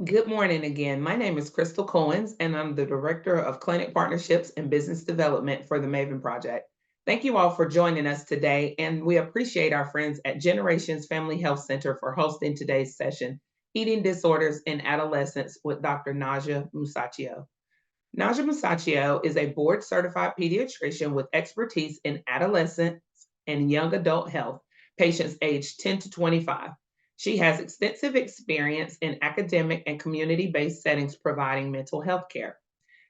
Good morning again. My name is Crystal Coens, and I'm the Director of Clinic Partnerships and Business Development for the MAVEN Project. Thank you all for joining us today, and we appreciate our friends at Generations Family Health Center for hosting today's session, Eating Disorders in Adolescents with Dr. Najah Musacchio. Najah Musacchio is a board-certified pediatrician with expertise in adolescent and young adult health, patients aged 10 to 25. She has extensive experience in academic and community-based settings providing mental health care.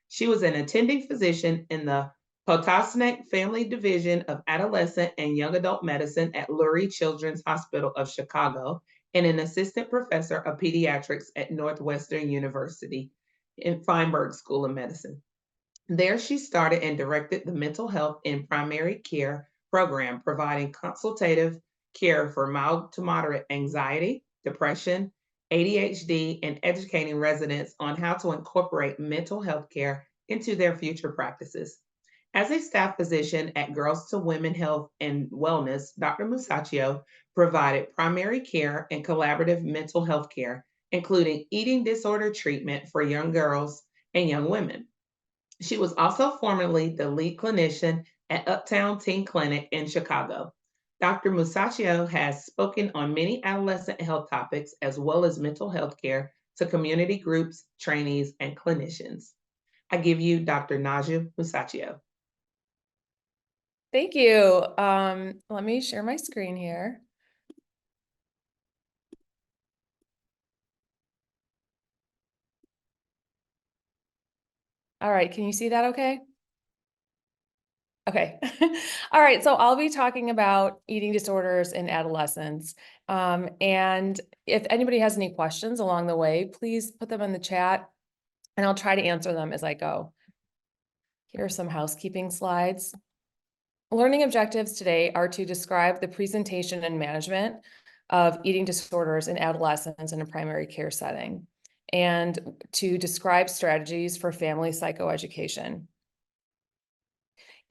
She was an attending physician in the Potossnet Family Division of Adolescent and Young Adult Medicine at Lurie Children's Hospital of Chicago and an assistant professor of pediatrics at Northwestern University in Feinberg School of Medicine. There, she started and directed the Mental Health in Primary Care program, providing consultative care for mild to moderate anxiety, depression, ADHD, and educating residents on how to incorporate mental health care into their future practices. As a staff physician at Girls to Women Health and Wellness, Dr. Musacchio provided primary care and collaborative mental health care, including eating disorder treatment for young girls and young women. She was also formerly the lead clinician at Uptown Teen Clinic in Chicago. Dr. Musacchio has spoken on many adolescent health topics as well as mental health care to community groups, trainees, and clinicians. I give you Dr. Najah Musacchio. Thank you. Let me share my screen here. All right, can you see that okay? Okay. All right, so I'll be talking about eating disorders in adolescents. And if anybody has any questions along the way, please put them in the chat and I'll try to answer them as I go. Here are some housekeeping slides. Learning objectives today are to describe the presentation and management of eating disorders in adolescents in a primary care setting, and to describe strategies for family psychoeducation.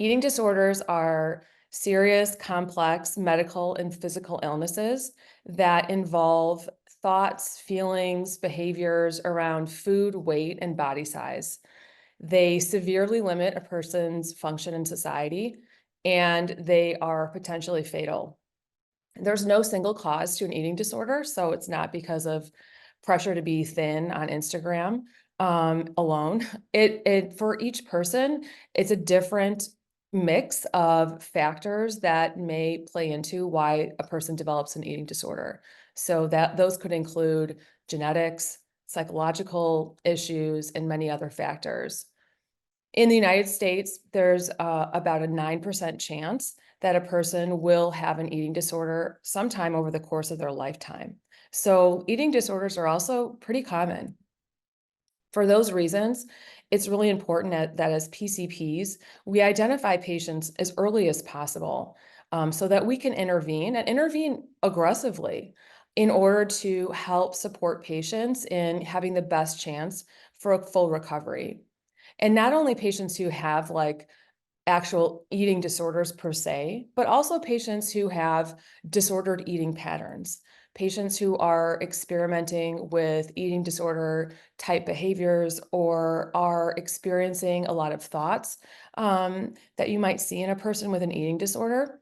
Eating disorders are serious, complex medical and physical illnesses that involve thoughts, feelings, behaviors around food, weight, and body size. They severely limit a person's function in society, and they are potentially fatal. There's no single cause to an eating disorder, so it's not because of pressure to be thin on Instagram alone. For each person, it's a different mix of factors that may play into why a person develops an eating disorder. So that those could include genetics, psychological issues, and many other factors. In the United States, there's about a 9% chance that a person will have an eating disorder sometime over the course of their lifetime. So eating disorders are also pretty common. For those reasons, it's really important that as PCPs, we identify patients as early as possible so that we can intervene and intervene aggressively in order to help support patients in having the best chance for a full recovery. And not only patients who have like actual eating disorders per se, but also patients who have disordered eating patterns, patients who are experimenting with eating disorder type behaviors or are experiencing a lot of thoughts that you might see in a person with an eating disorder.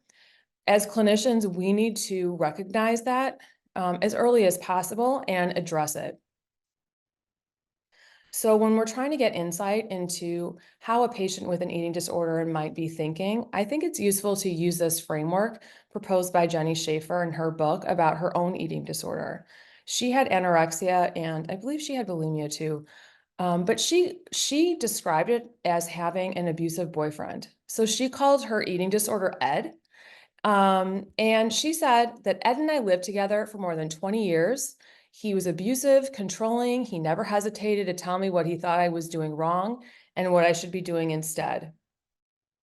As clinicians, we need to recognize that as early as possible and address it. So when we're trying to get insight into how a patient with an eating disorder might be thinking, I think it's useful to use this framework proposed by Jenny Schaefer in her book about her own eating disorder. She had anorexia and I believe she had bulimia too. But she described it as having an abusive boyfriend. So she called her eating disorder Ed. And she said that Ed and I lived together for more than 20 years. He was abusive, controlling. He never hesitated to tell me what he thought I was doing wrong and what I should be doing instead.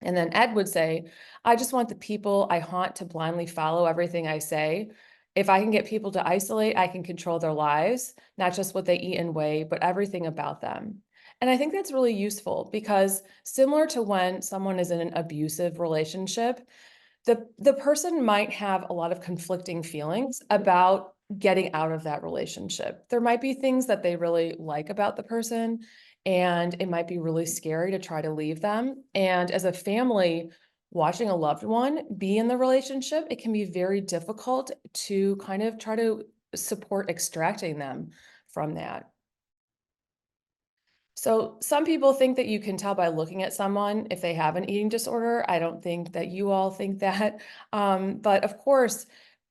And then Ed would say, I just want the people I haunt to blindly follow everything I say. If I can get people to isolate, I can control their lives, not just what they eat and weigh, but everything about them. And I think that's really useful because similar to when someone is in an abusive relationship, the person might have a lot of conflicting feelings about getting out of that relationship. There might be things that they really like about the person, and it might be really scary to try to leave them. And as a family, watching a loved one be in the relationship, it can be very difficult to kind of try to support extracting them from that. So some people think that you can tell by looking at someone if they have an eating disorder. I don't think that you all think that. But of course,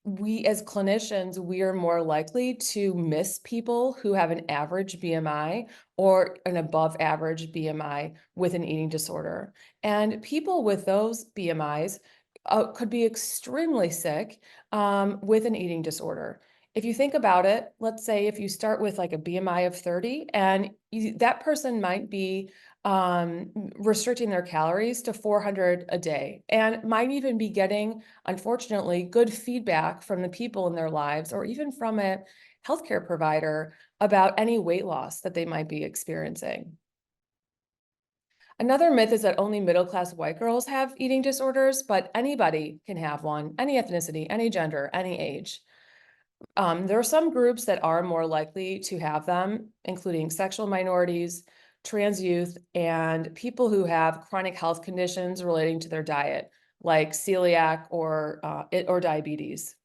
we as clinicians, we are more likely to miss people who have an average BMI or an above average BMI with an eating disorder. And people with those BMIs could be extremely sick with an eating disorder. If you think about it, let's say if you start with like a BMI of 30 and that person might be restricting their calories to 400 a day and might even be getting, unfortunately, good feedback from the people in their lives or even from a healthcare provider about any weight loss that they might be experiencing. Another myth is that only middle-class white girls have eating disorders, but anybody can have one, any ethnicity, any gender, any age. There are some groups that are more likely to have them, including sexual minorities, trans youth, and people who have chronic health conditions relating to their diet, like celiac or diabetes.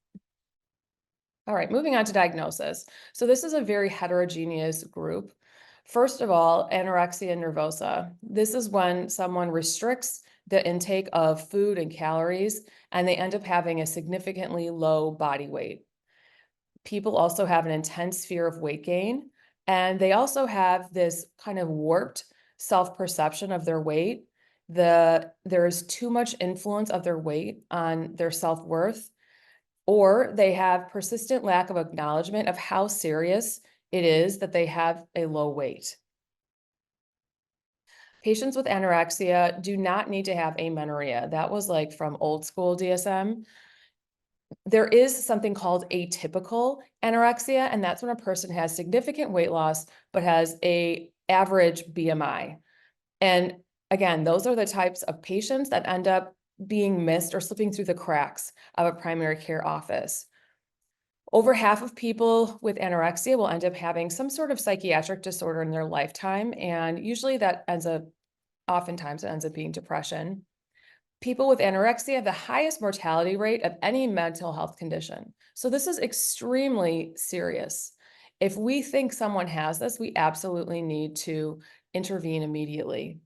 All right, moving on to diagnosis. So this is a very heterogeneous group. First of all, anorexia nervosa. This is when someone restricts the intake of food and calories, and they end up having a significantly low body weight. People also have an intense fear of weight gain, and they also have this kind of warped self-perception of their weight. There's too much influence of their weight on their self-worth, or they have persistent lack of acknowledgement of how serious it is that they have a low weight. Patients with anorexia do not need to have amenorrhea. That was like from old school DSM. There is something called atypical anorexia, and that's when a person has significant weight loss, but has a average BMI. And again, those are the types of patients that end up being missed or slipping through the cracks of a primary care office. Over half of people with anorexia will end up having some sort of psychiatric disorder in their lifetime, and usually oftentimes it ends up being depression. People with anorexia have the highest mortality rate of any mental health condition. So this is extremely serious. If we think someone has this, we absolutely need to intervene immediately.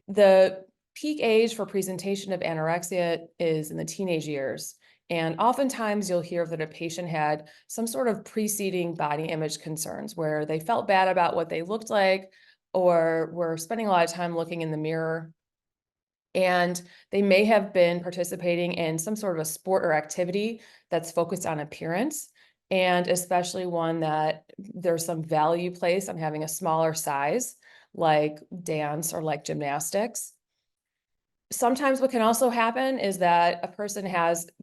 The peak age for presentation of anorexia is in the teenage years. And oftentimes you'll hear that a patient had some sort of preceding body image concerns where they felt bad about what they looked like or were spending a lot of time looking in the mirror. And they may have been participating in some sort of a sport or activity that's focused on appearance, and especially one that there's some value placed on having a smaller size, like dance or like gymnastics. Sometimes what can also happen is that a person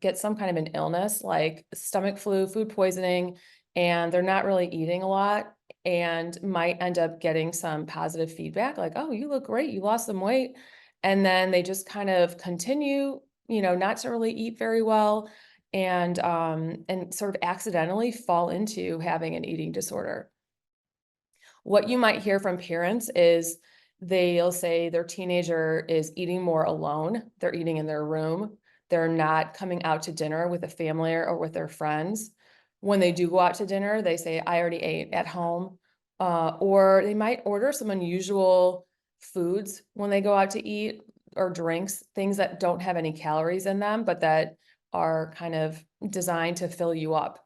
gets some kind of an illness like stomach flu, food poisoning, and they're not really eating a lot and might end up getting some positive feedback like, oh, you look great, you lost some weight. And then they just kind of continue, not to really eat very well and sort of accidentally fall into having an eating disorder. What you might hear from parents is they'll say their teenager is eating more alone. They're eating in their room. They're not coming out to dinner with a family or with their friends. When they do go out to dinner, they say, I already ate at home. Or they might order some unusual foods when they go out to eat or drinks, things that don't have any calories in them, but that are kind of designed to fill you up.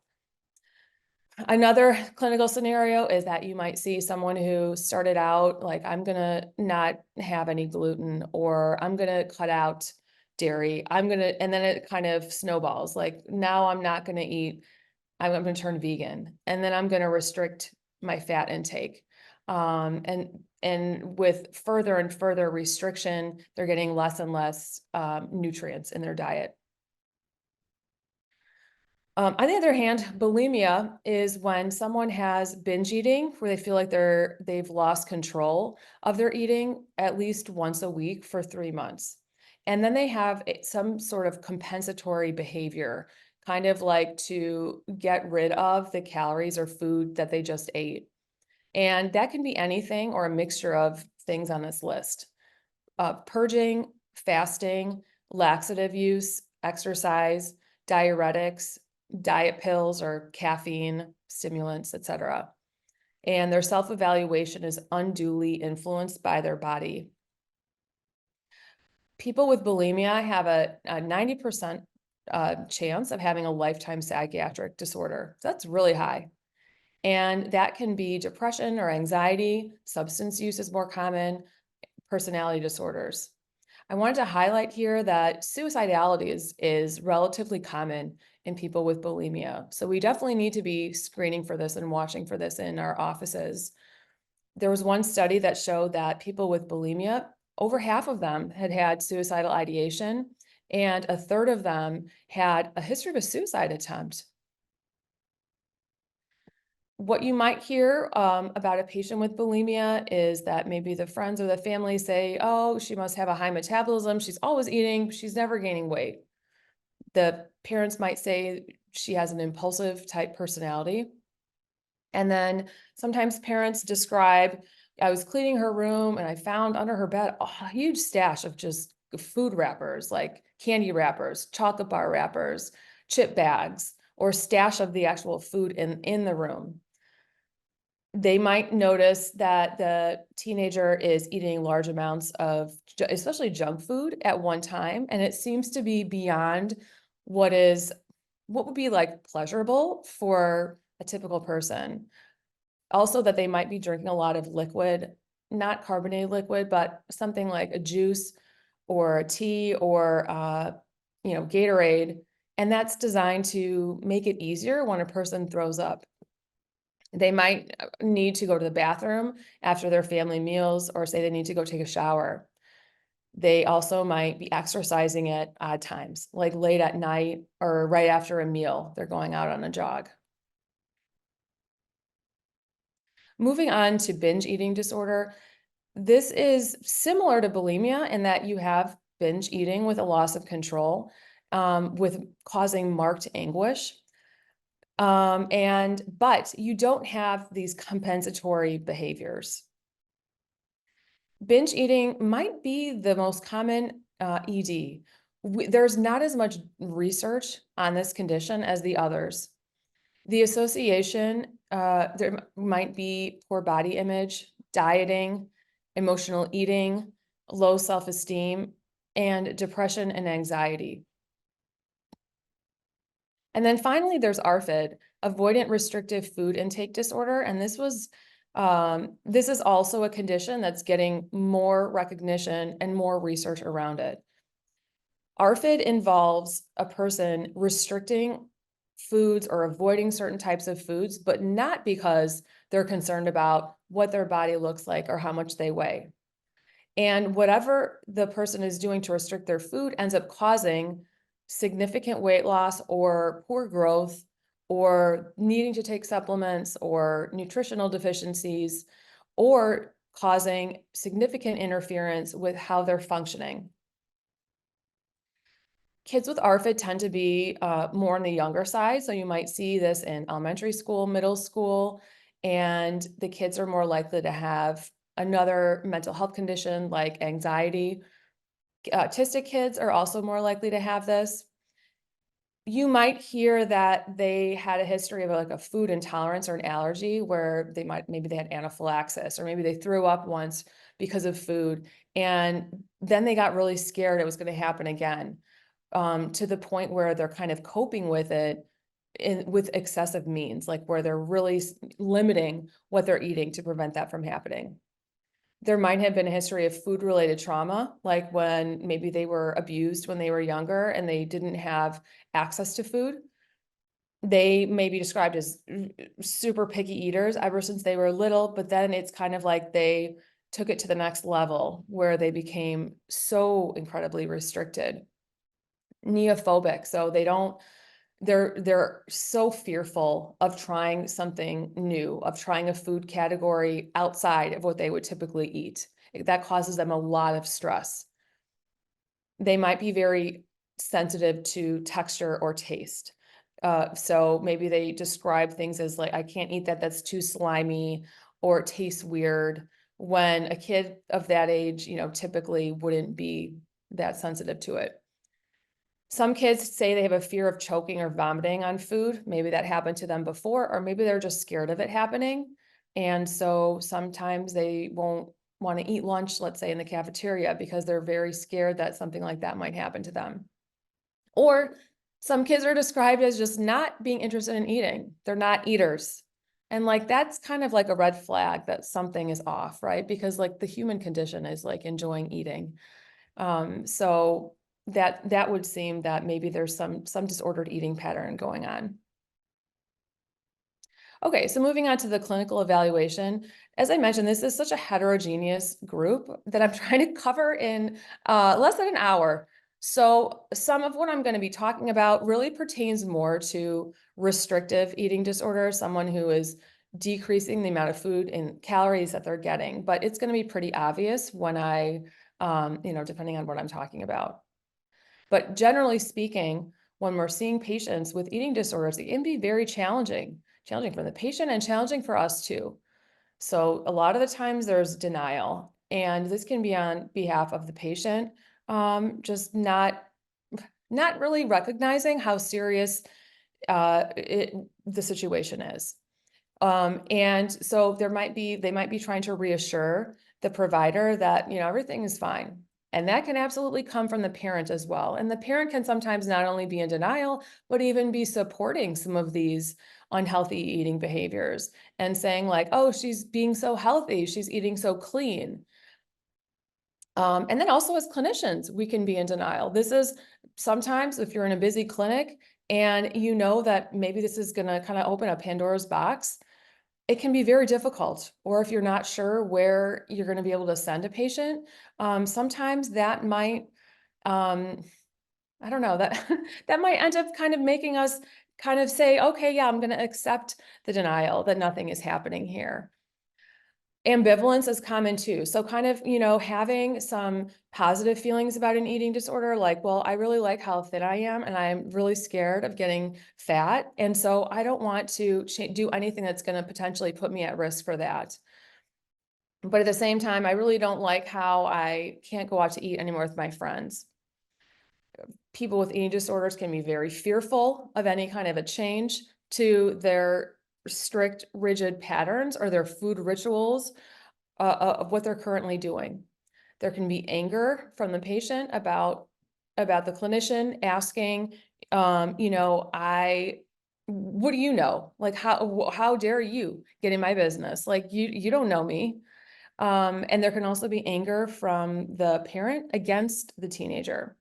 Another clinical scenario is that you might see someone who started out like, I'm gonna not have any gluten, or I'm gonna cut out dairy. And then it kind of snowballs. Like now I'm not gonna eat, I'm gonna turn vegan, and then I'm gonna restrict my fat intake. And with further and further restriction, they're getting less and less nutrients in their diet. On the other hand, bulimia is when someone has binge eating where they feel like they've lost control of their eating at least once a week for 3 months. And then they have some sort of compensatory behavior, kind of like to get rid of the calories or food that they just ate. And that can be anything or a mixture of things on this list. Purging, fasting, laxative use, exercise, diuretics, diet pills or caffeine, stimulants, etc. And their self-evaluation is unduly influenced by their body. People with bulimia have a 90% chance of having a lifetime psychiatric disorder. So that's really high. And that can be depression or anxiety, substance use is more common, personality disorders. I wanted to highlight here that suicidality is relatively common in people with bulimia. So we definitely need to be screening for this and watching for this in our offices. There was one study that showed that people with bulimia, over half of them had had suicidal ideation, and a third of them had a history of a suicide attempt. What you might hear about a patient with bulimia is that maybe the friends or the family say, oh, she must have a high metabolism. She's always eating, she's never gaining weight. The parents might say she has an impulsive type personality. And then sometimes parents describe, I was cleaning her room and I found under her bed a huge stash of just food wrappers, like candy wrappers, chocolate bar wrappers, chip bags, or stash of the actual food in the room. They might notice that the teenager is eating large amounts of, especially junk food at one time, and it seems to be beyond what would be like pleasurable for a typical person. Also that they might be drinking a lot of liquid, not carbonated liquid, but something like a juice or a tea or Gatorade, and that's designed to make it easier when a person throws up. They might need to go to the bathroom after their family meals or say they need to go take a shower. They also might be exercising at odd times, like late at night or right after a meal. They're going out on a jog. Moving on to binge eating disorder. This is similar to bulimia in that you have binge eating with a loss of control, with causing marked anguish. But you don't have these compensatory behaviors. Binge eating might be the most common ED. There's not as much research on this condition as the others. The association, there might be poor body image, dieting, emotional eating, low self-esteem, and depression and anxiety. And then finally, there's ARFID, avoidant restrictive food intake disorder. And this is also a condition that's getting more recognition and more research around it. ARFID involves a person restricting foods or avoiding certain types of foods, but not because they're concerned about what their body looks like or how much they weigh. And whatever the person is doing to restrict their food ends up causing significant weight loss or poor growth or needing to take supplements or nutritional deficiencies or causing significant interference with how they're functioning. Kids with ARFID tend to be more on the younger side. So you might see this in elementary school, middle school, and the kids are more likely to have another mental health condition like anxiety. Autistic kids are also more likely to have this. You might hear that they had a history of like a food intolerance or an allergy where maybe they had anaphylaxis or maybe they threw up once because of food. And then they got really scared it was going to happen again, to the point where they're kind of coping with it with excessive means, like where they're really limiting what they're eating to prevent that from happening. There might have been a history of food-related trauma, like when maybe they were abused when they were younger and they didn't have access to food. They may be described as super picky eaters ever since they were little, but then it's kind of like they took it to the next level where they became so incredibly restricted. Neophobic, so they're so fearful of trying something new, of trying a food category outside of what they would typically eat. That causes them a lot of stress. They might be very sensitive to texture or taste. So maybe they describe things as like, I can't eat that, that's too slimy, or it tastes weird, when a kid of that age, typically wouldn't be that sensitive to it. Some kids say they have a fear of choking or vomiting on food. Maybe that happened to them before, or maybe they're just scared of it happening. And so sometimes they won't want to eat lunch, let's say in the cafeteria, because they're very scared that something like that might happen to them. Or some kids are described as just not being interested in eating. They're not eaters. And like that's kind of like a red flag that something is off, right? Because like the human condition is like enjoying eating. So that would seem that maybe there's some disordered eating pattern going on. Okay, so moving on to the clinical evaluation. As I mentioned, this is such a heterogeneous group that I'm trying to cover in less than an hour. So some of what I'm going to be talking about really pertains more to restrictive eating disorder, someone who is decreasing the amount of food and calories that they're getting. But it's going to be pretty obvious when depending on what I'm talking about. But generally speaking, when we're seeing patients with eating disorders, it can be very challenging for the patient and challenging for us too. So a lot of the times there's denial, and this can be on behalf of the patient, just not really recognizing how serious the situation is. And so they might be trying to reassure the provider that, everything is fine. And that can absolutely come from the parent as well. And the parent can sometimes not only be in denial, but even be supporting some of these unhealthy eating behaviors and saying like, oh, she's being so healthy, she's eating so clean. And then also as clinicians, we can be in denial. This is sometimes if you're in a busy clinic and you know that maybe this is going to kind of open a Pandora's box, it can be very difficult. Or if you're not sure where you're going to be able to send a patient, sometimes that might, I don't know, that that might end up kind of making us kind of say, okay, yeah, I'm going to accept the denial that nothing is happening here. Ambivalence is common too. So kind of, having some positive feelings about an eating disorder, like, well, I really like how thin I am and I'm really scared of getting fat. And so I don't want to do anything that's going to potentially put me at risk for that. But at the same time, I really don't like how I can't go out to eat anymore with my friends. People with eating disorders can be very fearful of any kind of a change to their strict, rigid patterns or their food rituals of what they're currently doing. There can be anger from the patient about the clinician asking, what do you know? Like, how dare you get in my business? Like, you don't know me. And there can also be anger from the parent against the teenager.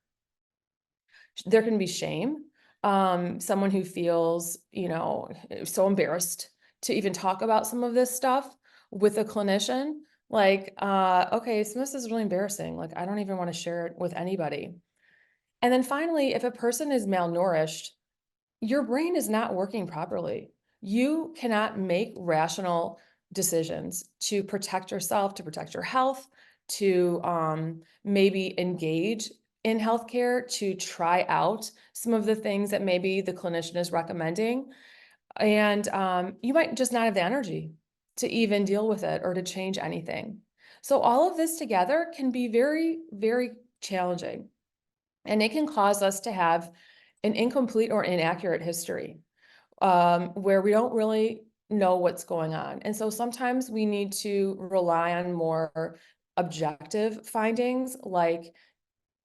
There can be shame. Someone who feels, so embarrassed to even talk about some of this stuff with a clinician. Like, okay, so this is really embarrassing. Like, I don't even want to share it with anybody. And then finally, if a person is malnourished, your brain is not working properly. You cannot make rational decisions to protect yourself, to protect your health, to maybe engage in healthcare, to try out some of the things that maybe the clinician is recommending. And you might just not have the energy to even deal with it or to change anything. So all of this together can be very, very challenging. And it can cause us to have an incomplete or inaccurate history where we don't really know what's going on. And so sometimes we need to rely on more objective findings like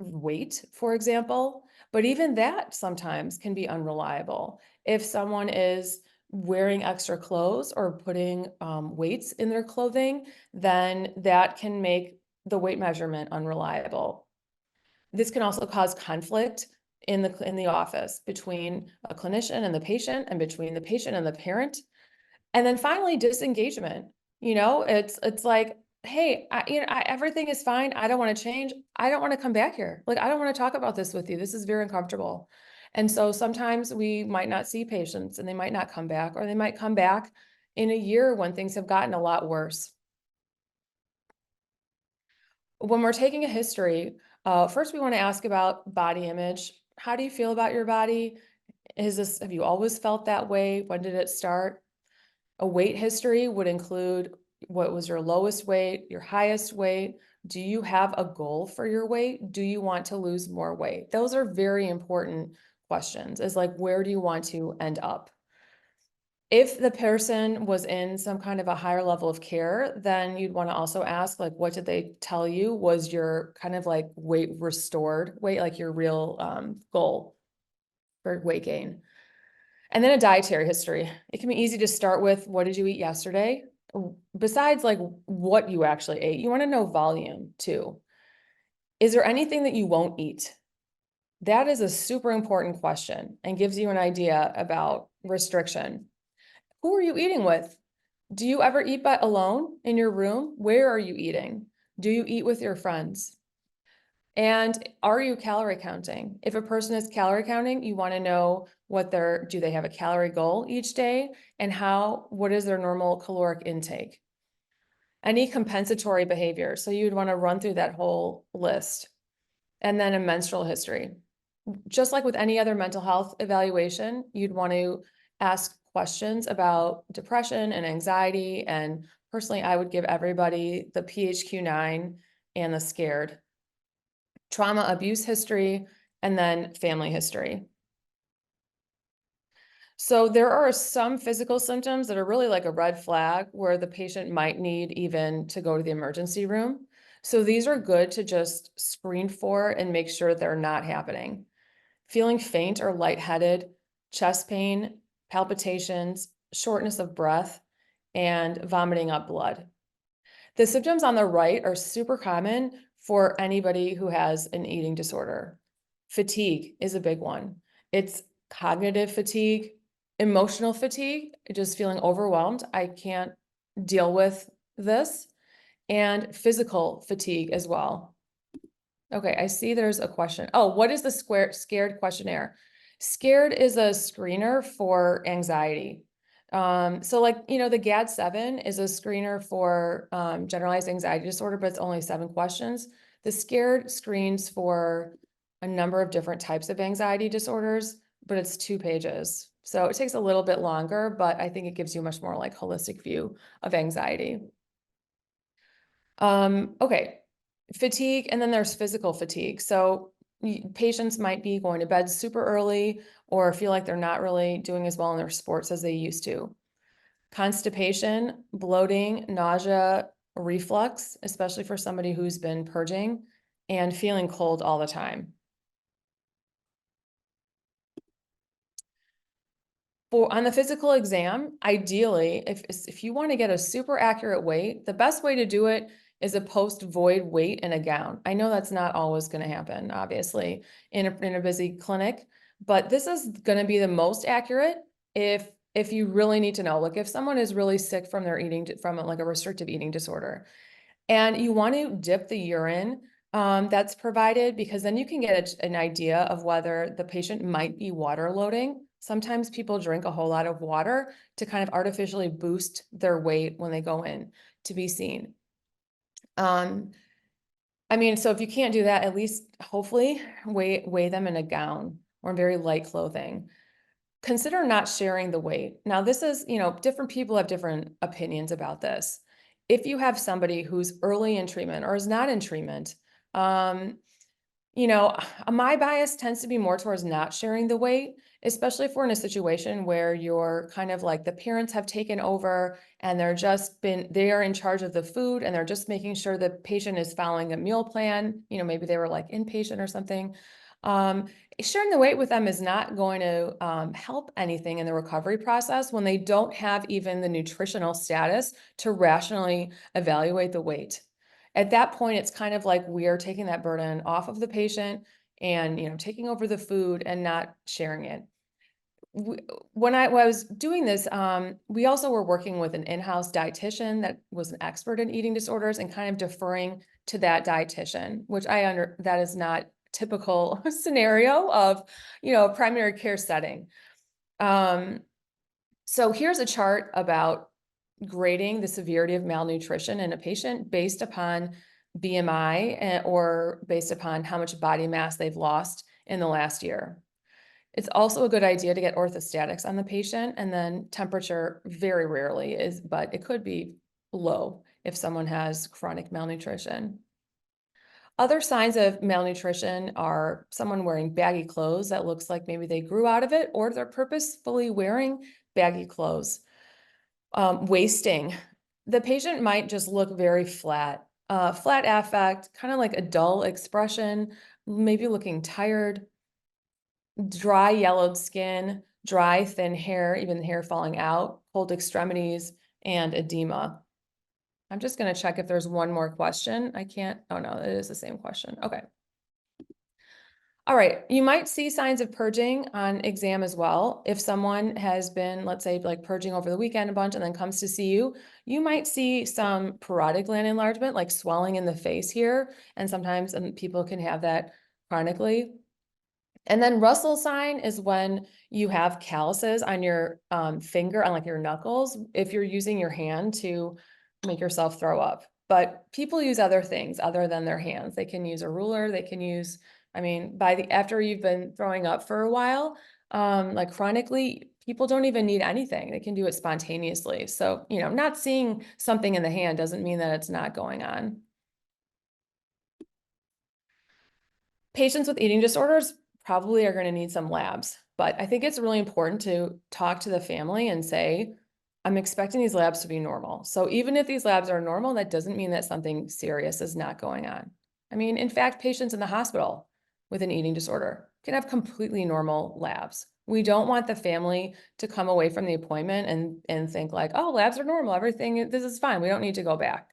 weight, for example. But even that sometimes can be unreliable. If someone is wearing extra clothes or putting weights in their clothing, then that can make the weight measurement unreliable. This can also cause conflict in the office between a clinician and the patient, and between the patient and the parent. And then finally, disengagement. It's like, hey, everything is fine. I don't want to change. I don't want to come back here. Like, I don't want to talk about this with you. This is very uncomfortable. And so sometimes we might not see patients and they might not come back, or they might come back in a year when things have gotten a lot worse. When we're taking a history, first we want to ask about body image. How do you feel about your body? Have you always felt that way? When did it start? A weight history would include what was your lowest weight, your highest weight. Do you have a goal for your weight? Do you want to lose more weight? Those are very important questions, is like, where do you want to end up? If the person was in some kind of a higher level of care, then you'd want to also ask, like, what did they tell you was your kind of like weight restored weight, like your real goal for weight gain? And then a dietary history. It can be easy to start with, what did you eat yesterday? Besides like what you actually ate, you want to know volume too. Is there anything that you won't eat? That is a super important question and gives you an idea about restriction. Who are you eating with? Do you ever eat by alone in your room? Where are you eating? Do you eat with your friends? And are you calorie counting? If a person is calorie counting, you want to know do they have a calorie goal each day, and what is their normal caloric intake? Any compensatory behavior. So you would want to run through that whole list. And then a menstrual history. Just like with any other mental health evaluation, you'd want to ask questions about depression and anxiety. And personally, I would give everybody the PHQ-9 and the SCARED. Trauma abuse history, and then family history. So there are some physical symptoms that are really like a red flag where the patient might need even to go to the emergency room. So these are good to just screen for and make sure they're not happening. Feeling faint or lightheaded, chest pain, palpitations, shortness of breath, and vomiting up blood. The symptoms on the right are super common for anybody who has an eating disorder. Fatigue is a big one. It's cognitive fatigue, emotional fatigue, just feeling overwhelmed. I can't deal with this, and physical fatigue as well. Okay, I see there's a question. Oh, what is the SCARED questionnaire? SCARED is a screener for anxiety. So like, the GAD-7 is a screener for generalized anxiety disorder, but it's only 7 questions. The SCARED screens for a number of different types of anxiety disorders, but it's 2 pages. So it takes a little bit longer, but I think it gives you a much more like holistic view of anxiety. Okay, fatigue, and then there's physical fatigue. So patients might be going to bed super early or feel like they're not really doing as well in their sports as they used to. Constipation, bloating, nausea, reflux, especially for somebody who's been purging, and feeling cold all the time. On the physical exam, ideally, if you want to get a super accurate weight, the best way to do it is a post-void weight in a gown. I know that's not always going to happen, obviously, in a busy clinic, but this is going to be the most accurate if you really need to know. Like if someone is really sick from from like a restrictive eating disorder, and you want to dip the urine that's provided, because then you can get an idea of whether the patient might be water loading. Sometimes people drink a whole lot of water to kind of artificially boost their weight when they go in to be seen. I mean, so if you can't do that, at least hopefully weigh them in a gown or very light clothing. Consider not sharing the weight. Now, this is, different people have different opinions about this. If you have somebody who's early in treatment or is not in treatment, my bias tends to be more towards not sharing the weight, especially if we're in a situation where you're kind of like the parents have taken over and they are in charge of the food and they're just making sure the patient is following a meal plan. Maybe they were like inpatient or something. Sharing the weight with them is not going to help anything in the recovery process when they don't have even the nutritional status to rationally evaluate the weight. At that point, it's kind of like we're taking that burden off of the patient and, taking over the food and not sharing it. When I was doing this, we also were working with an in-house dietitian that was an expert in eating disorders and kind of deferring to that dietitian, which that is not typical scenario of, a primary care setting. So here's a chart about grading the severity of malnutrition in a patient based upon BMI or based upon how much body mass they've lost in the last year. It's also a good idea to get orthostatics on the patient, and then temperature very rarely is, but it could be low if someone has chronic malnutrition. Other signs of malnutrition are someone wearing baggy clothes that looks like maybe they grew out of it or they're purposefully wearing baggy clothes. Wasting. The patient might just look very flat, flat affect, kind of like a dull expression, maybe looking tired, dry yellowed skin, dry thin hair, even hair falling out, cold extremities, and edema. I'm just going to check if there's one more question. I can't, oh no, it is the same question. Okay. All right, you might see signs of purging on exam as well. If someone has been, let's say, like purging over the weekend a bunch and then comes to see you, you might see some parotid gland enlargement, like swelling in the face here. And sometimes people can have that chronically. And then Russell sign is when you have calluses on your finger, on like your knuckles, if you're using your hand to make yourself throw up. But people use other things other than their hands. They can use a ruler, they can use, I mean, after you've been throwing up for a while, like chronically, people don't even need anything. They can do it spontaneously. So, not seeing something in the hand doesn't mean that it's not going on. Patients with eating disorders probably are going to need some labs, but I think it's really important to talk to the family and say, I'm expecting these labs to be normal. So even if these labs are normal, that doesn't mean that something serious is not going on. I mean, in fact, patients in the hospital with an eating disorder can have completely normal labs. We don't want the family to come away from the appointment and think like, oh, labs are normal, everything, this is fine, we don't need to go back.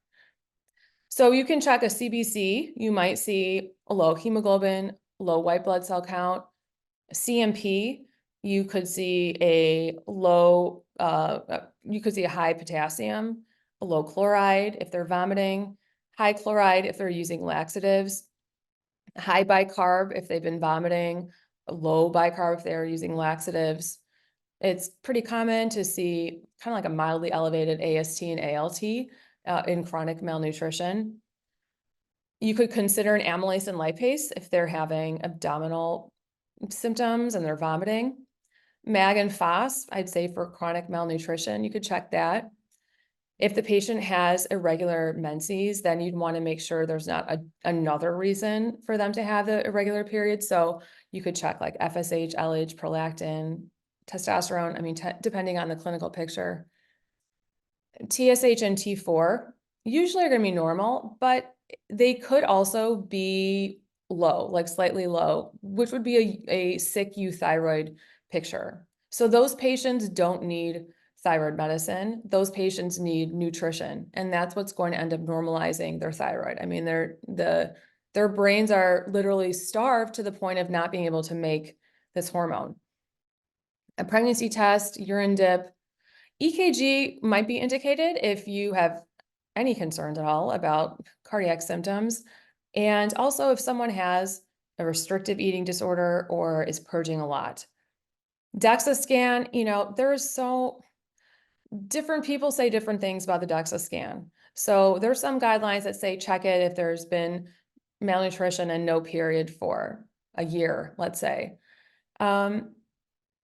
So you can check a CBC. You might see a low hemoglobin, low white blood cell count. CMP, you could see a low, you could see a high potassium, a low chloride if they're vomiting, high chloride if they're using laxatives, high bicarb if they've been vomiting, a low bicarb if they're using laxatives. It's pretty common to see kind of like a mildly elevated AST and ALT in chronic malnutrition. You could consider an amylase and lipase if they're having abdominal symptoms and they're vomiting. MAG and PHOS, I'd say for chronic malnutrition, you could check that. If the patient has irregular menses, then you'd want to make sure there's not another reason for them to have the irregular period. So you could check like FSH, LH, prolactin, testosterone, I mean, depending on the clinical picture. TSH and T4 usually are going to be normal, but they could also be low, like slightly low, which would be a sick euthyroid picture. So those patients don't need thyroid medicine. Those patients need nutrition, and that's what's going to end up normalizing their thyroid. I mean, their brains are literally starved to the point of not being able to make this hormone. A pregnancy test, urine dip, EKG might be indicated if you have any concerns at all about cardiac symptoms. And also if someone has a restrictive eating disorder or is purging a lot. DEXA scan, there's so different people say different things about the DEXA scan. So there's some guidelines that say check it if there's been malnutrition and no period for a year, let's say.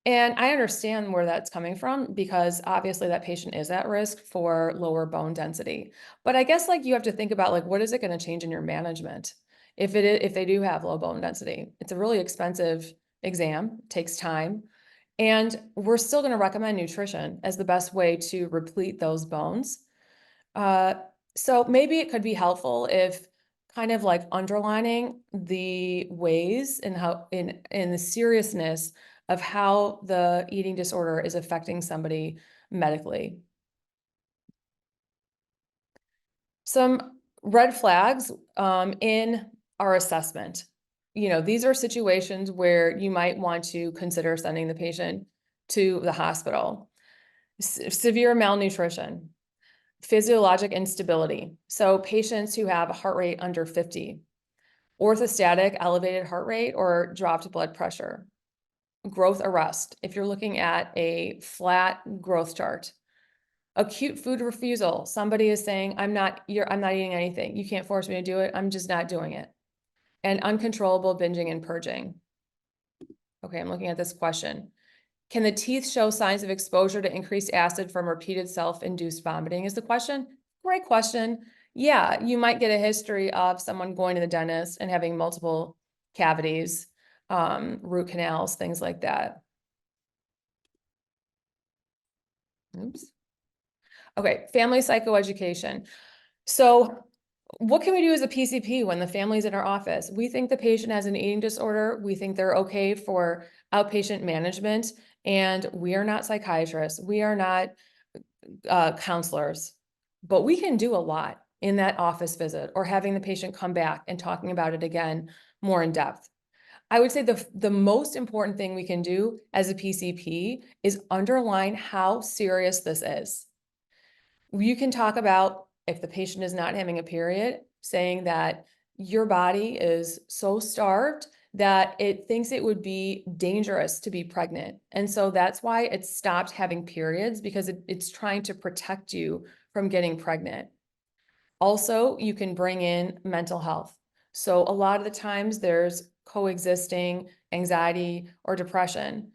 And I understand where that's coming from because obviously that patient is at risk for lower bone density. But I guess like you have to think about like, what is it going to change in your management if they do have low bone density? It's a really expensive exam, takes time, and we're still going to recommend nutrition as the best way to replete those bones. So maybe it could be helpful if kind of like underlining the ways and how in the seriousness of how the eating disorder is affecting somebody medically. Some red flags in our assessment. These are situations where you might want to consider sending the patient to the hospital. Severe malnutrition, physiologic instability. So patients who have a heart rate under 50, orthostatic elevated heart rate or dropped blood pressure, growth arrest, if you're looking at a flat growth chart, acute food refusal. Somebody is saying, I'm not eating anything. You can't force me to do it. I'm just not doing it. And uncontrollable binging and purging. Okay, I'm looking at this question. Can the teeth show signs of exposure to increased acid from repeated self-induced vomiting is the question? Great question. Yeah, you might get a history of someone going to the dentist and having multiple cavities, root canals, things like that. Oops. Okay, family psychoeducation. So what can we do as a PCP when the family's in our office? We think the patient has an eating disorder. We think they're okay for outpatient management, and we are not psychiatrists. We are not counselors, but we can do a lot in that office visit or having the patient come back and talking about it again more in depth. I would say the most important thing we can do as a PCP is underline how serious this is. You can talk about if the patient is not having a period, saying that your body is so starved that it thinks it would be dangerous to be pregnant. And so that's why it stopped having periods, because it's trying to protect you from getting pregnant. Also, you can bring in mental health. So a lot of the times there's coexisting anxiety or depression.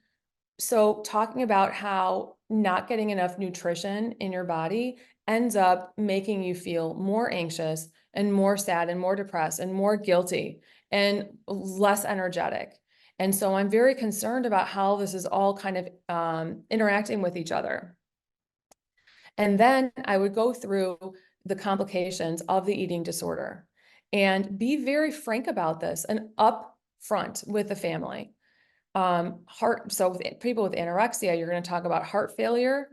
So talking about how not getting enough nutrition in your body ends up making you feel more anxious and more sad and more depressed and more guilty and less energetic. And so I'm very concerned about how this is all kind of interacting with each other. And then I would go through the complications of the eating disorder and be very frank about this and upfront with the family. So with people with anorexia, you're going to talk about heart failure,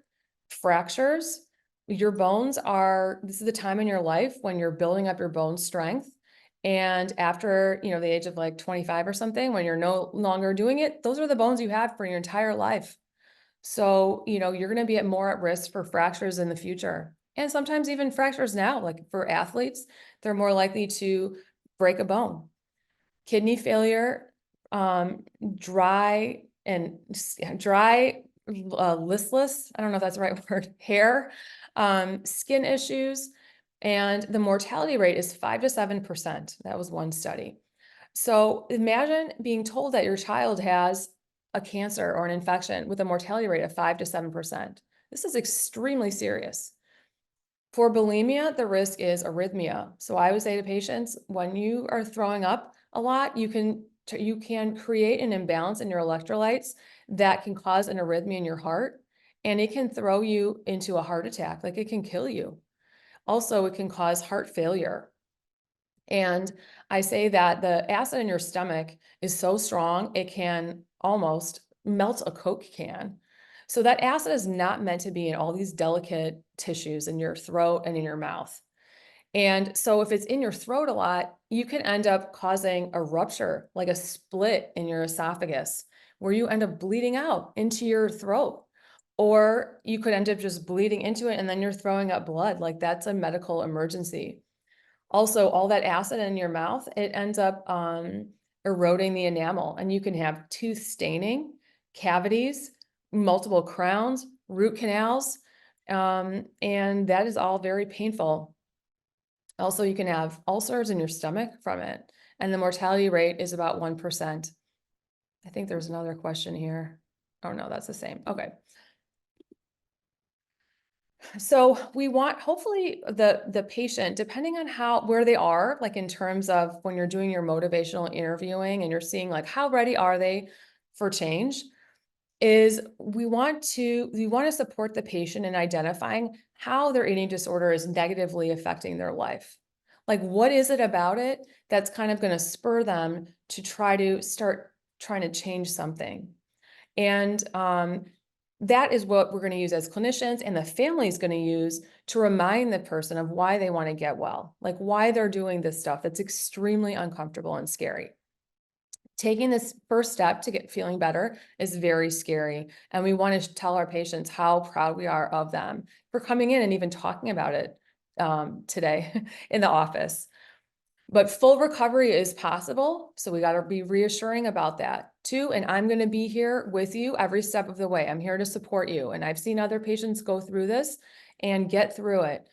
fractures. Your bones are, this is the time in your life when you're building up your bone strength. And after, the age of like 25 or something, when you're no longer doing it, those are the bones you have for your entire life. So, you're going to be more at risk for fractures in the future. And sometimes even fractures now, like for athletes, they're more likely to break a bone. Kidney failure, dry, listless, I don't know if that's the right word, hair, skin issues, and the mortality rate is 5 to 7%. That was one study. So imagine being told that your child has a cancer or an infection with a mortality rate of 5 to 7%. This is extremely serious. For bulimia, the risk is arrhythmia. So I would say to patients, when you are throwing up a lot, you can create an imbalance in your electrolytes that can cause an arrhythmia in your heart, and it can throw you into a heart attack, like it can kill you. Also, it can cause heart failure. And I say that the acid in your stomach is so strong, it can almost melt a Coke can. So that acid is not meant to be in all these delicate tissues in your throat and in your mouth. And so if it's in your throat a lot, you can end up causing a rupture, like a split in your esophagus, where you end up bleeding out into your throat. Or you could end up just bleeding into it and then you're throwing up blood. Like that's a medical emergency. Also, all that acid in your mouth, it ends up eroding the enamel, and you can have tooth staining, cavities, multiple crowns, root canals, and that is all very painful. Also, you can have ulcers in your stomach from it, and the mortality rate is about 1%. I think there's another question here. Oh no, that's the same. Okay. So we want, hopefully the patient, depending on where they are, like in terms of when you're doing your motivational interviewing and you're seeing like how ready are they for change, is we want to support the patient in identifying how their eating disorder is negatively affecting their life. Like what is it about it that's kind of going to spur them to try to start trying to change something? And that is what we're going to use as clinicians, and the family is going to use to remind the person of why they want to get well, like why they're doing this stuff that's extremely uncomfortable and scary. Taking this first step to get feeling better is very scary. And we want to tell our patients how proud we are of them for coming in and even talking about it today in the office. But full recovery is possible. So we got to be reassuring about that too. And I'm going to be here with you every step of the way. I'm here to support you. And I've seen other patients go through this and get through it.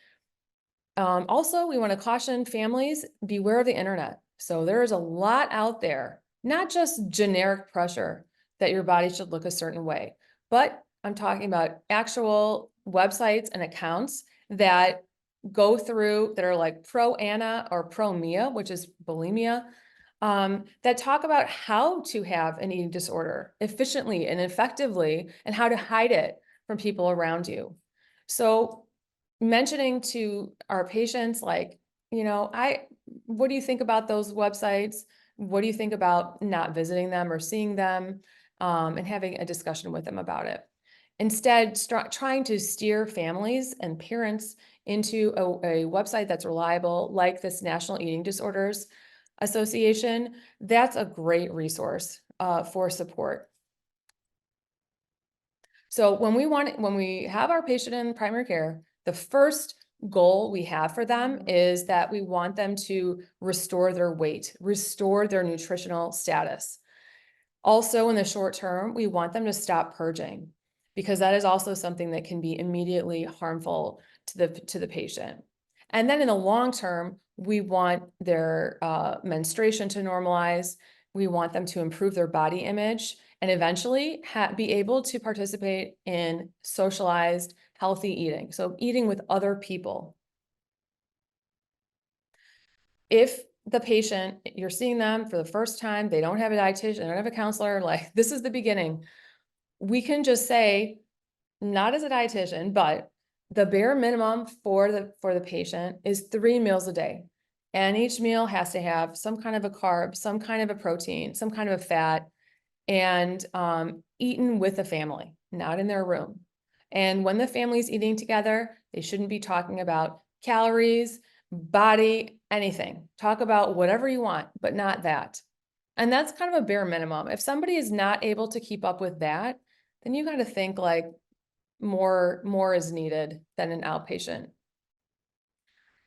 Also, we want to caution families, beware of the internet. So there is a lot out there, not just generic pressure that your body should look a certain way. But I'm talking about actual websites and accounts that go through, that are like pro Anna or pro Mia, which is bulimia, that talk about how to have an eating disorder efficiently and effectively, and how to hide it from people around you. So mentioning to our patients, like, what do you think about those websites? What do you think about not visiting them or seeing them, and having a discussion with them about it? Instead, trying to steer families and parents into a website that's reliable, like this National Eating Disorders Association. That's a great resource for support. So when we have our patient in primary care, the first goal we have for them is that we want them to restore their weight, restore their nutritional status. Also, in the short term, we want them to stop purging, because that is also something that can be immediately harmful to the patient. And then in the long term, we want their menstruation to normalize. We want them to improve their body image and eventually be able to participate in socialized, healthy eating. So eating with other people. If the patient, you're seeing them for the first time, they don't have a dietitian, they don't have a counselor, like this is the beginning, we can just say, not as a dietitian, but the bare minimum for the patient is 3 meals a day. And each meal has to have some kind of a carb, some kind of a protein, some kind of a fat, and eaten with the family, not in their room. And when the family's eating together, they shouldn't be talking about calories, body, anything. Talk about whatever you want, but not that. And that's kind of a bare minimum. If somebody is not able to keep up with that, then you got to think like more is needed than an outpatient.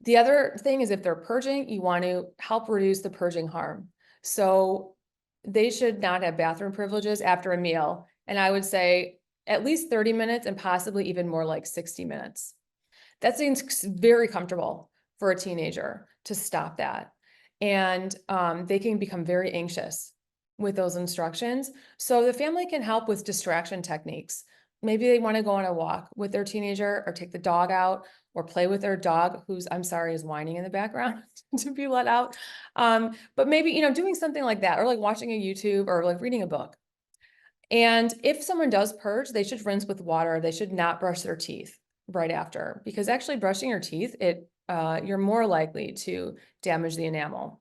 The other thing is, if they're purging, you want to help reduce the purging harm. So they should not have bathroom privileges after a meal. And I would say at least 30 minutes and possibly even more, like 60 minutes. That seems very comfortable for a teenager to stop that. And they can become very anxious with those instructions. So the family can help with distraction techniques. Maybe they want to go on a walk with their teenager, or take the dog out, or play with their dog, who's, I'm sorry, is whining in the background to be let out. But maybe, doing something like that, or like watching a YouTube, or like reading a book. And if someone does purge, they should rinse with water. They should not brush their teeth right after, because actually brushing your teeth, you're more likely to damage the enamel.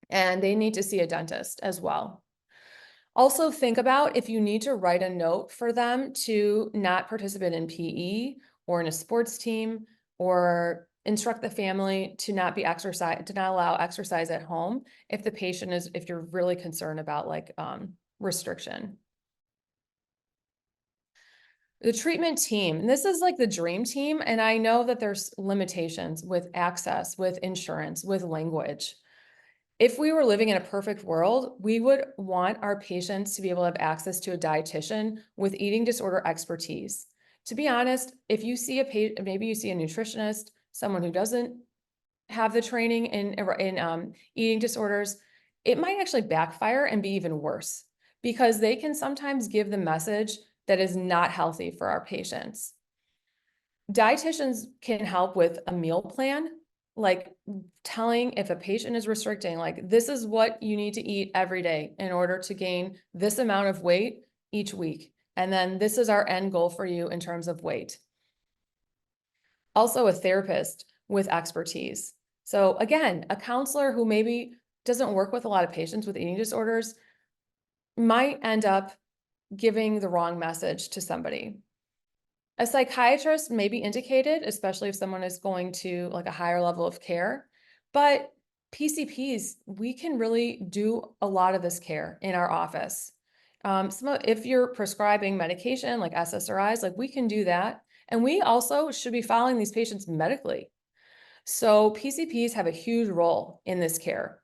And they need to see a dentist as well. Also, think about if you need to write a note for them to not participate in PE or in a sports team, or instruct the family to not allow exercise at home if you're really concerned about like restriction. The treatment team, and this is like the dream team, and I know that there's limitations with access, with insurance, with language. If we were living in a perfect world, we would want our patients to be able to have access to a dietitian with eating disorder expertise. To be honest, if you see maybe you see a nutritionist, someone who doesn't have the training in eating disorders, it might actually backfire and be even worse, because they can sometimes give the message that is not healthy for our patients. Dietitians can help with a meal plan, like telling if a patient is restricting, like this is what you need to eat every day in order to gain this amount of weight each week. And then this is our end goal for you in terms of weight. Also, a therapist with expertise. So again, a counselor who maybe doesn't work with a lot of patients with eating disorders might end up giving the wrong message to somebody. A psychiatrist may be indicated, especially if someone is going to like a higher level of care, but PCPs, we can really do a lot of this care in our office. If you're prescribing medication like SSRIs, like we can do that. And we also should be following these patients medically. So PCPs have a huge role in this care.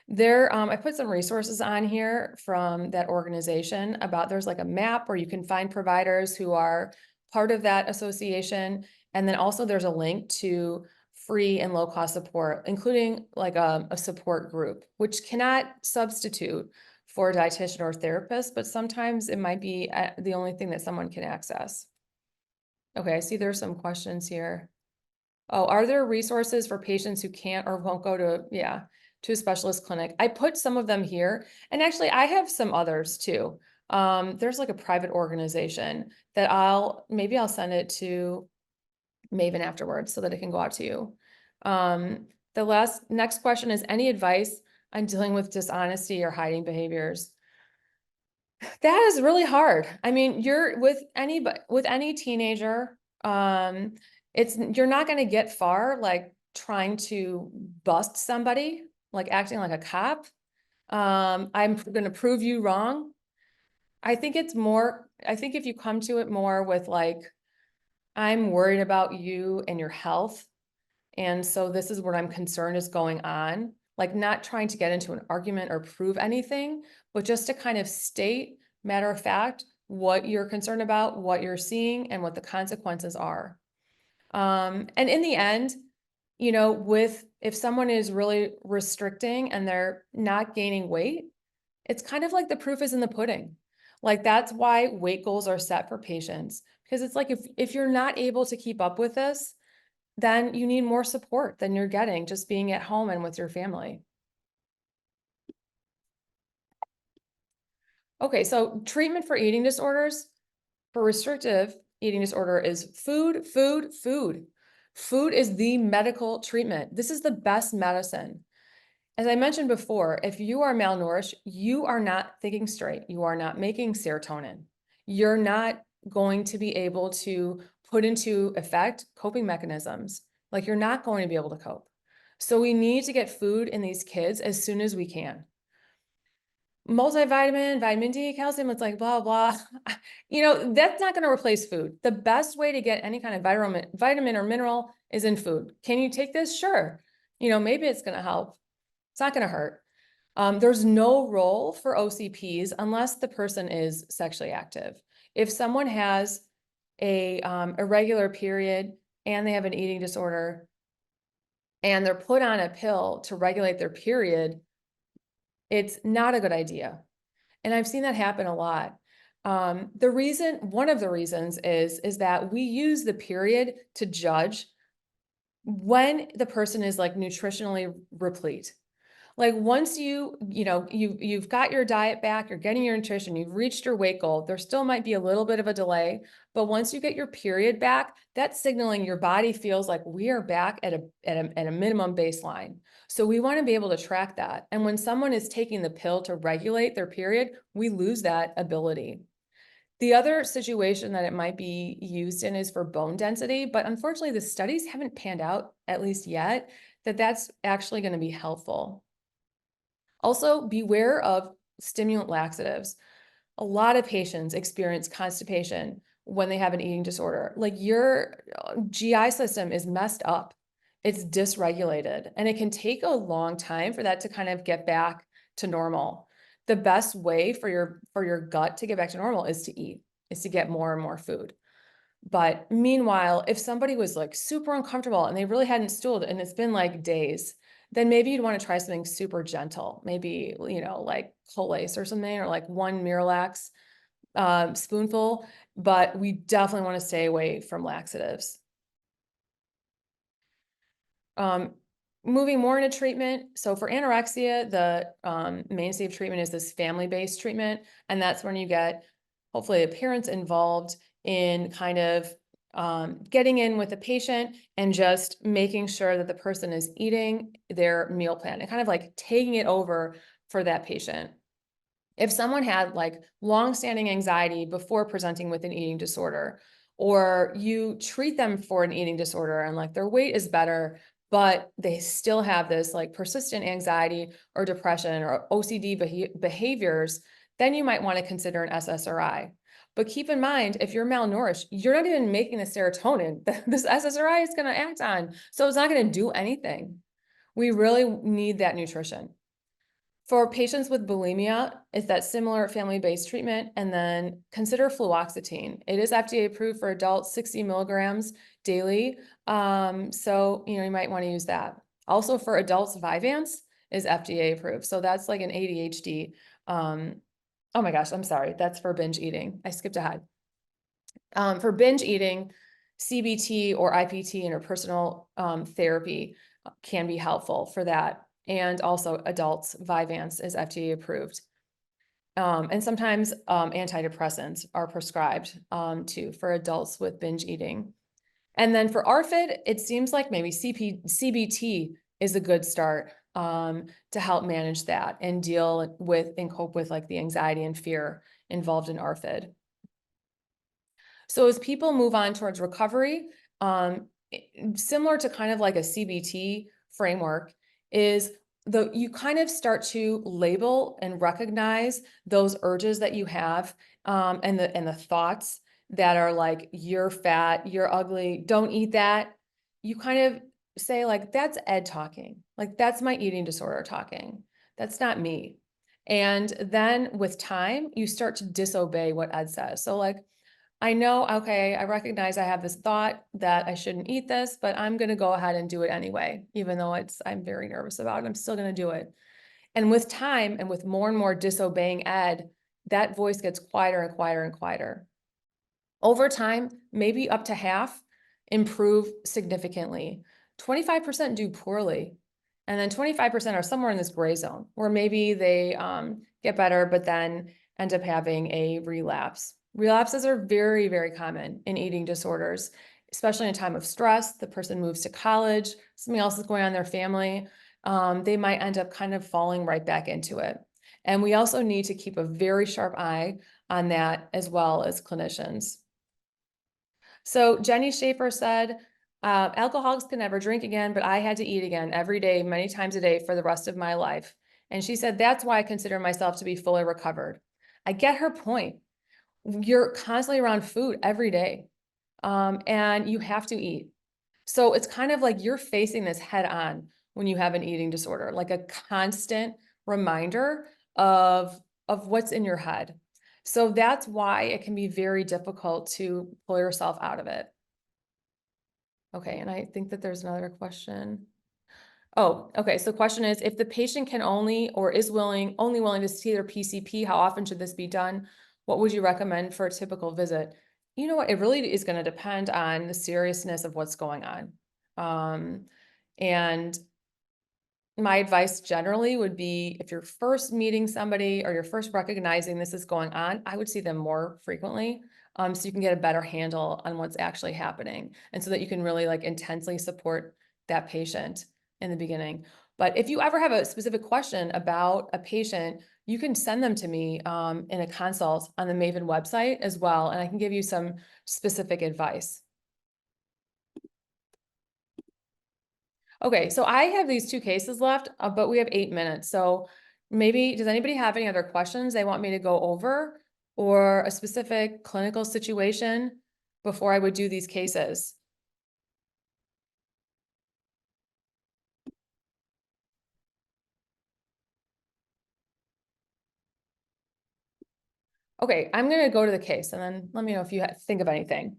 I put some resources on here from that organization there's like a map where you can find providers who are part of that association. And then also there's a link to free and low-cost support, including like a support group, which cannot substitute for a dietitian or therapist, but sometimes it might be the only thing that someone can access. Okay, I see there's some questions here. Oh, are there resources for patients who can't or won't go to a specialist clinic? I put some of them here, and actually I have some others too. There's like a private organization that maybe I'll send it to Maven afterwards so that it can go out to you. The next question is, any advice on dealing with dishonesty or hiding behaviors? That is really hard. I mean, you're with any teenager, you're not going to get far like trying to bust somebody, like acting like a cop. I'm going to prove you wrong. I think if you come to it more with like, I'm worried about you and your health, and so this is what I'm concerned is going on, like not trying to get into an argument or prove anything, but just to kind of state, matter of fact, what you're concerned about, what you're seeing, and what the consequences are. And in the end, if someone is really restricting and they're not gaining weight, it's kind of like the proof is in the pudding. Like that's why weight goals are set for patients, because it's like if you're not able to keep up with this, then you need more support than you're getting just being at home and with your family. Okay, so treatment for eating disorders, for restrictive eating disorder is food, food, food. Food is the medical treatment. This is the best medicine. As I mentioned before, if you are malnourished, you are not thinking straight. You are not making serotonin. You're not going to be able to put into effect coping mechanisms. Like you're not going to be able to cope. So we need to get food in these kids as soon as we can. Multivitamin, vitamin D, calcium, it's like blah, blah. That's not going to replace food. The best way to get any kind of vitamin or mineral is in food. Can you take this? Sure. Maybe it's going to help. It's not going to hurt. There's no role for OCPs unless the person is sexually active. If someone has a irregular period and they have an eating disorder and they're put on a pill to regulate their period, it's not a good idea. And I've seen that happen a lot. One of the reasons is that we use the period to judge when the person is like nutritionally replete. Like once you've got your diet back, you're getting your nutrition, you've reached your weight goal, there still might be a little bit of a delay, but once you get your period back, that's signaling your body feels like we are back at a minimum baseline. So we want to be able to track that. And when someone is taking the pill to regulate their period, we lose that ability. The other situation that it might be used in is for bone density, but unfortunately the studies haven't panned out, at least yet, that that's actually going to be helpful. Also, beware of stimulant laxatives. A lot of patients experience constipation when they have an eating disorder. Like your GI system is messed up. It's dysregulated, and it can take a long time for that to kind of get back to normal. The best way for your gut to get back to normal is to eat, is to get more and more food. But meanwhile, if somebody was like super uncomfortable and they really hadn't stooled and it's been like days, then maybe you'd want to try something super gentle, maybe, like Colace or something, or like one Miralax spoonful, but we definitely want to stay away from laxatives. Moving more into treatment. So for anorexia, the mainstay of treatment is this family-based treatment. And that's when you get hopefully a parent's involved in kind of getting in with the patient and just making sure that the person is eating their meal plan and kind of like taking it over for that patient. If someone had like long-standing anxiety before presenting with an eating disorder, or you treat them for an eating disorder and like their weight is better, but they still have this like persistent anxiety or depression or OCD behaviors, then you might want to consider an SSRI. But keep in mind, if you're malnourished, you're not even making the serotonin that this SSRI is going to act on. So it's not going to do anything. We really need that nutrition. For patients with bulimia, it's that similar family-based treatment, and then consider fluoxetine. It is FDA approved for adults, 60 milligrams daily. So, you might want to use that. Also for adults, Vyvanse is FDA approved. So that's like an ADHD Oh my gosh, I'm sorry. That's for binge eating. I skipped ahead. For binge eating, CBT or IPT, interpersonal therapy, can be helpful for that. And also adults, Vyvanse is FDA approved. And sometimes antidepressants are prescribed too for adults with binge eating. And then for ARFID, it seems like maybe CBT is a good start to help manage that and deal with and cope with like the anxiety and fear involved in ARFID. So as people move on towards recovery, similar to kind of like a CBT framework, is you kind of start to label and recognize those urges that you have, and the thoughts that are like, you're fat, you're ugly, don't eat that. You kind of say like, that's Ed talking, like that's my eating disorder talking. That's not me. And then with time, you start to disobey what Ed says. So like, I know, okay, I recognize I have this thought that I shouldn't eat this, but I'm going to go ahead and do it anyway, even though I'm very nervous about it. I'm still going to do it. And with time and with more and more disobeying Ed, that voice gets quieter and quieter and quieter. Over time, maybe up to half improve significantly. 25% do poorly. And then 25% are somewhere in this gray zone where maybe they get better, but then end up having a relapse. Relapses are very, very common in eating disorders, especially in a time of stress. The person moves to college, something else is going on in their family. They might end up kind of falling right back into it. And we also need to keep a very sharp eye on that as well as clinicians. So Jenny Schaefer said, alcoholics can never drink again, but I had to eat again every day, many times a day for the rest of my life. And she said, that's why I consider myself to be fully recovered. I get her point. You're constantly around food every day, and you have to eat. So it's kind of like you're facing this head on when you have an eating disorder, like a constant reminder of what's in your head. So that's why it can be very difficult to pull yourself out of it. Okay, and I think that there's another question. Oh, okay. So the question is, if the patient can only or is only willing to see their PCP, how often should this be done? What would you recommend for a typical visit? You know what? It really is going to depend on the seriousness of what's going on. And my advice generally would be if you're first meeting somebody or you're first recognizing this is going on, I would see them more frequently. So you can get a better handle on what's actually happening. And so that you can really like intensely support that patient in the beginning. But if you ever have a specific question about a patient, you can send them to me in a consult on the MAVEN website as well. And I can give you some specific advice. Okay, so I have these two cases left, but we have 8 minutes. So maybe, does anybody have any other questions they want me to go over or a specific clinical situation before I would do these cases? Okay, I'm going to go to the case and then let me know if you think of anything.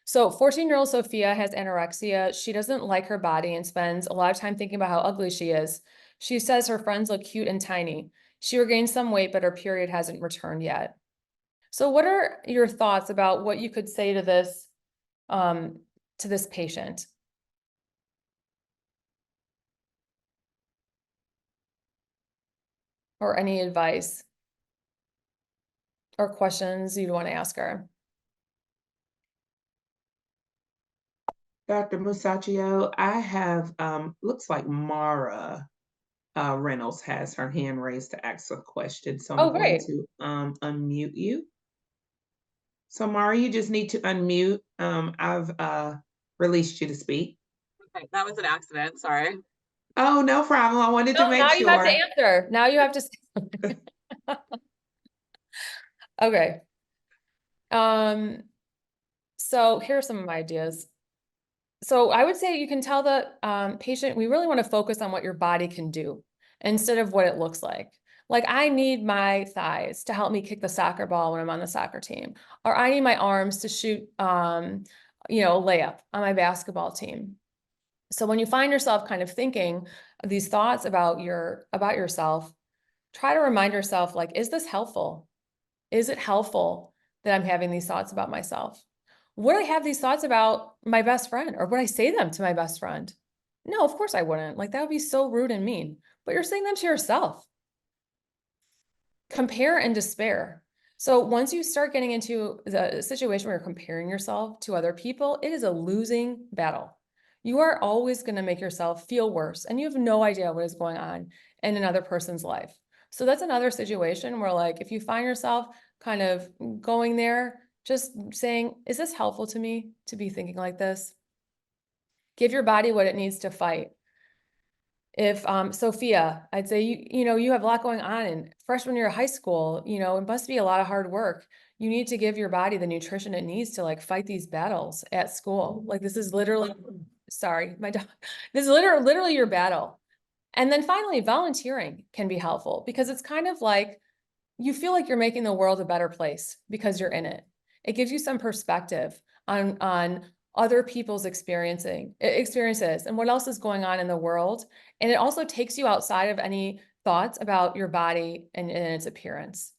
So 14-year-old Sophia has anorexia. She doesn't like her body and spends a lot of time thinking about how ugly she is. She says her friends look cute and tiny. She regained some weight, but her period hasn't returned yet. So what are your thoughts about what you could say to this patient? Or any advice or questions you'd want to ask her? Dr. Musacchio, I have, looks like Mara Reynolds has her hand raised to ask a question. So I'm Oh, going great. to unmute you. So Mara, you just need to unmute. I've released you to speak. Okay, that was an accident, sorry. Oh, no problem. I wanted to No, make now you have to sure. answer. Now you have to say something. Okay. So here are some of my ideas. So I would say you can tell the patient, we really want to focus on what your body can do instead of what it looks like. Like I need my thighs to help me kick the soccer ball when I'm on the soccer team, or I need my arms to shoot, layup on my basketball team. So when you find yourself kind of thinking these thoughts about yourself, try to remind yourself, like, is this helpful? Is it helpful that I'm having these thoughts about myself? Would I have these thoughts about my best friend, or would I say them to my best friend? No, of course I wouldn't. Like, that would be so rude and mean, but you're saying them to yourself. Compare and despair. So once you start getting into the situation where you're comparing yourself to other people, it is a losing battle. You are always going to make yourself feel worse, and you have no idea what is going on in another person's life. So that's another situation where, like, if you find yourself kind of going there, just saying, is this helpful to me to be thinking like this? Give your body what it needs to fight. If Sophia, I'd say you have a lot going on, and freshman year of high school, it must be a lot of hard work. You need to give your body the nutrition it needs to, like, fight these battles at school. Like, this is literally, sorry, my dog. This is literally your battle. And then finally, volunteering can be helpful, because it's kind of like you feel like you're making the world a better place because you're in it. It gives you some perspective on other people's experiences and what else is going on in the world. And it also takes you outside of any thoughts about your body and its appearance.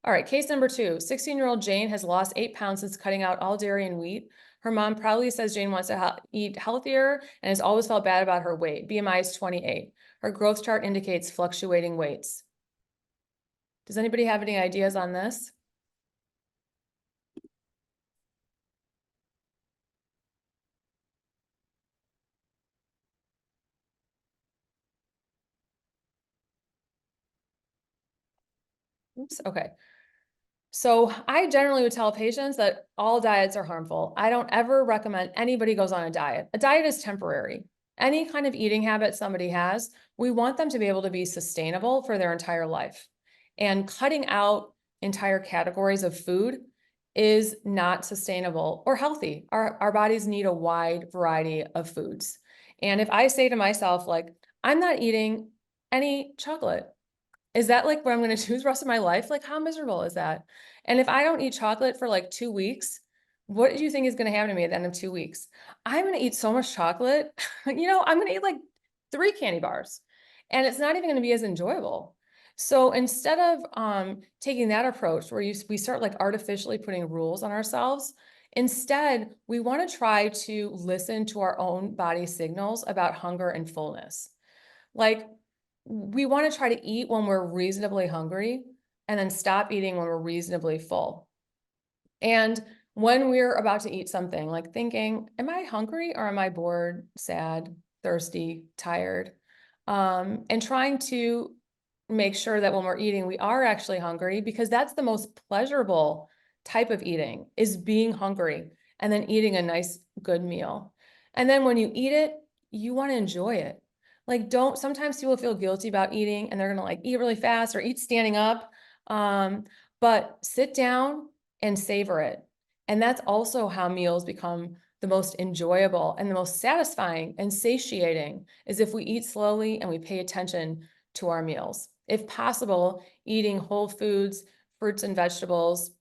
All right, case number 2, 16-year-old Jane has lost 8 pounds since cutting out all dairy and wheat. Her mom proudly says Jane wants to eat healthier and has always felt bad about her weight. BMI is 28. Her growth chart indicates fluctuating weights. Does anybody have any ideas on this? Oops, okay. So I generally would tell patients that all diets are harmful. I don't ever recommend anybody goes on a diet. A diet is temporary. Any kind of eating habit somebody has, we want them to be able to be sustainable for their entire life. And cutting out entire categories of food is not sustainable or healthy. Our bodies need a wide variety of foods. And if I say to myself, like, I'm not eating any chocolate, is that like what I'm going to choose the rest of my life? Like, how miserable is that? And if I don't eat chocolate for like 2 weeks, what do you think is going to happen to me at the end of 2 weeks? I'm going to eat so much chocolate. I'm going to eat like 3 candy bars, and it's not even going to be as enjoyable. So instead of taking that approach where we start like artificially putting rules on ourselves, instead we want to try to listen to our own body signals about hunger and fullness. Like, we want to try to eat when we're reasonably hungry and then stop eating when we're reasonably full. And when we're about to eat something, like thinking, am I hungry or am I bored, sad, thirsty, tired? And trying to make sure that when we're eating, we are actually hungry, because that's the most pleasurable type of eating, is being hungry and then eating a nice, good meal. And then when you eat it, you want to enjoy it. Like, sometimes people feel guilty about eating and they're going to like eat really fast or eat standing up. But sit down and savor it. And that's also how meals become the most enjoyable and the most satisfying and satiating, is if we eat slowly and we pay attention to our meals. If possible, eating whole foods, fruits and vegetables.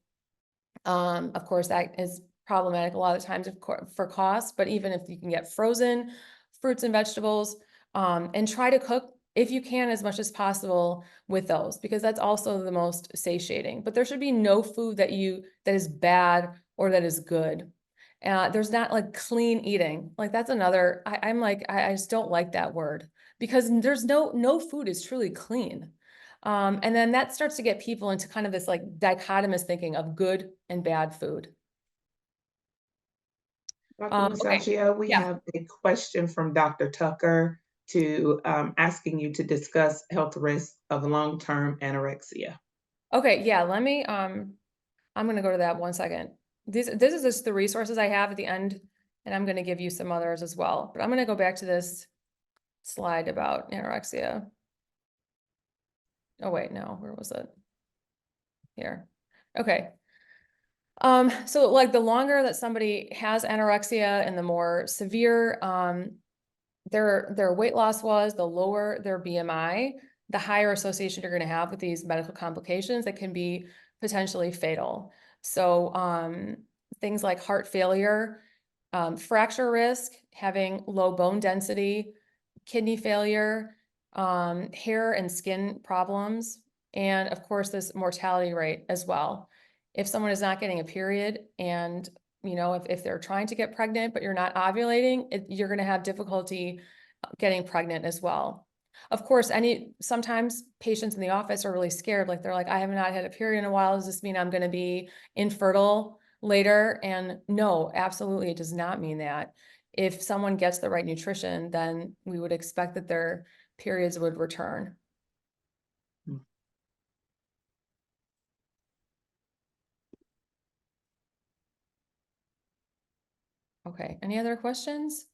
Of course, that is problematic a lot of times for cost, but even if you can get frozen fruits and vegetables, and try to cook, if you can, as much as possible with those, because that's also the most satiating. But there should be no food that is bad or that is good. There's not like clean eating. Like, that's another, I just don't like that word, because there's no food is truly clean. And then that starts to get people into kind of this like dichotomous thinking of good and bad food. Dr. Okay. Musacchio, we Yeah. have a question from Dr. Tucker asking you to discuss health risks of long-term anorexia. Okay, yeah, let me, I'm gonna go to that 1 second. This is just the resources I have at the end, and I'm gonna give you some others as well. But I'm gonna go back to this slide about anorexia. Oh wait, no, where was it? Here. Okay. So like, the longer that somebody has anorexia and the more severe their weight loss was, the lower their BMI, the higher association you're going to have with these medical complications that can be potentially fatal. So things like heart failure, fracture risk, having low bone density, kidney failure, hair and skin problems, and of course, this mortality rate as well. If someone is not getting a period and, you know, if they're trying to get pregnant, but you're not ovulating, you're going to have difficulty getting pregnant as well. Of course, sometimes patients in the office are really scared. Like they're like, I have not had a period in a while. Does this mean I'm going to be infertile later? And no, absolutely, it does not mean that. If someone gets the right nutrition, then we would expect that their periods would return. Okay, any other questions?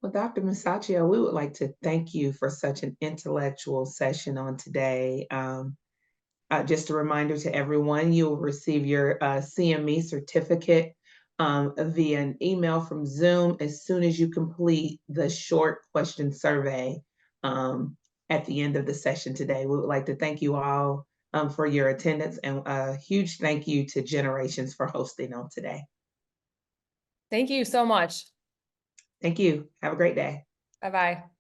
Well, Dr. Musacchio, we would like to thank you for such an intellectual session on today. Just a reminder to everyone, you will receive your CME certificate via an email from Zoom as soon as you complete the short question survey at the end of the session today. We would like to thank you all for your attendance, and a huge thank you to Generations for hosting on today. Thank you so much. Thank you. Have a great day. Bye-bye.